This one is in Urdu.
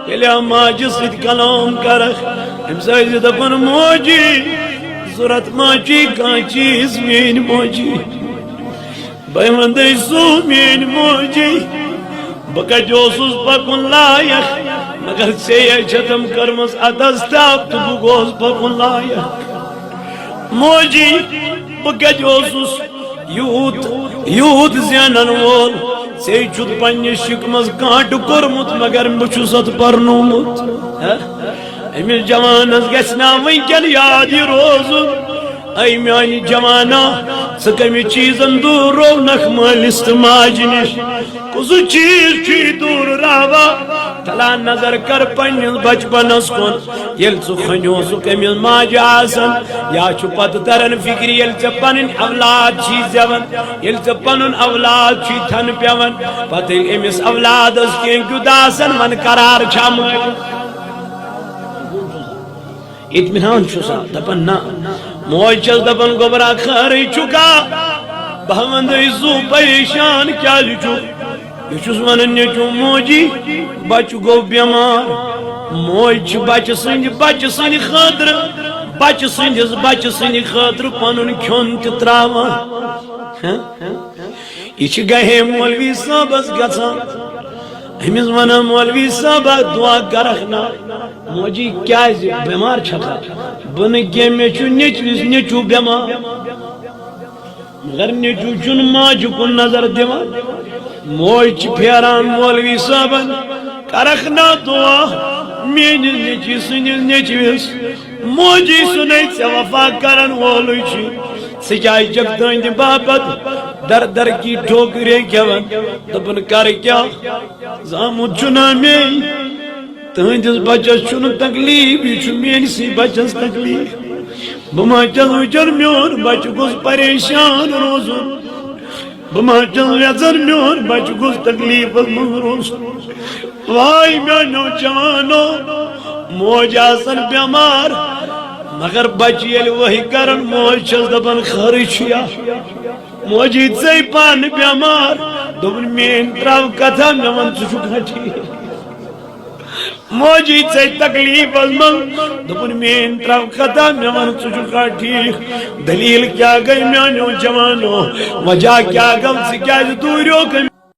ییٚلہِ ماجہِ سۭتۍ کلام کرکھ أمِس ٲسۍ دپان موجی ضروٗرت ما چھُے کانٛہہ چیٖز میٛٲنۍ موجی بہٕ ونٛدے سُہ میٛٲنۍ موجی بہٕ کتہِ اوسُس پکُن لایق مگر ژےٚ چھتم کٔرمٕژ اتستاب تہٕ بہٕ گوس پکُن لایق موجی بہٕ کتہِ اوسُس یوٗت زینن وول ژےٚ چھُتھ پننہِ شِکمس کانٛٹہٕ کوٚرمُت مگر بہٕ چھُس اتھ پرنومُت أمِس جوانس گژھِ نا وُنکٮ۪ن یاد یہِ روزُن اے میانہِ جوانا ژٕ کمہِ چیٖزن دوٗر رونکھ مٲلِس تہٕ ماجہِ نِش کُسُے چیٖز چھُے دوٗر راوان تلا نظر کر پننِس بچپنس کُن ییٚلہِ ژٕ کھۄنہِ اوسُکھ أمِس ماجہِ آسان یا چھُ پتہٕ تران فِکرِ ییٚلہِ ژےٚ پنٕنۍ اولاد چھِی زٮ۪وان ییٚلہِ ژےٚ پنُن اولاد چھُے تھنہٕ پٮ۪وان پتہٕ ییٚلہِ أمِس اولادس کینٛہہ کیُتھ آسان ون قرار چھا مٲلِس اطمینان چھُسا دپان نہ موج چھس دپان گوبرا خٲرٕے چھُکا بہٕ ونٛدے سُہ پریشان کیازِ چھُکھ بہٕ چھُس ونان نیٚچوٗ موجی بچہٕ گوٚو بٮ۪مار موج چھِ بچہٕ سٕنٛدِ خٲطرٕ پنُن کھیوٚن تہِ تراوان یہِ چھِ گہے مولوی صٲبس گژھان أمِس ونان مولوی صٲبا دعا کرکھ نا موجی کیازِ بٮ۪مار چھکھا بہٕ نہٕ کینٛہہ مےٚ چھُ نیٚچوِس نیٚچوٗ بٮ۪مار مگر نیٚچوٗ چھُنہٕ ماجہِ کُن نظر دِوان موج چھِ پھیران مولوی صٲبن کرکھ نا دعا میٲنِس نیٚچوِ سٕنٛدِس نیٚچوِس موجی سُنے ژےٚ وفا کرن وولُے چھُ ژٕ کیازِ چھکھ تٕہنٛدِ باپتھ در کی ٹھوکرے کھٮ۪وان دپان کر کیٛاہ زامُت چھُنا مے تٕہنٛدِس بچس چھُنہٕ تکلیٖف یہِ چھُ میٲنسٕے بچس تکلیٖف بہٕ ما چھس وٕچھان میون بچہٕ گوٚژھ پریشان روزُن بہٕ ما چھس یژھان میون بچہٕ گوٚژھ تکلیٖفس منٛز روزُن واے میانیو جوانو موج آسان بٮ۪مار مگر بچہٕ ییٚلہِ وٲہی کران موج چھس دپان خٲرٕے چھُیا موجی ژے پانہٕ بٮ۪مار دوٚپُن میٲنۍ تراو کتھا مےٚ ون ژٕ چھُکھا ٹھیٖک موجی ژے تکلیٖفس منٛز دوٚپُن میٲنۍ تراو کتھا مےٚ ون ژٕ چھُکھا ٹھیٖک دلیٖل کیٛاہ گٔے میانیو جوانو وجہ کیٛاہ گوٚو ژٕ کیٛازِ دوٗریوکھ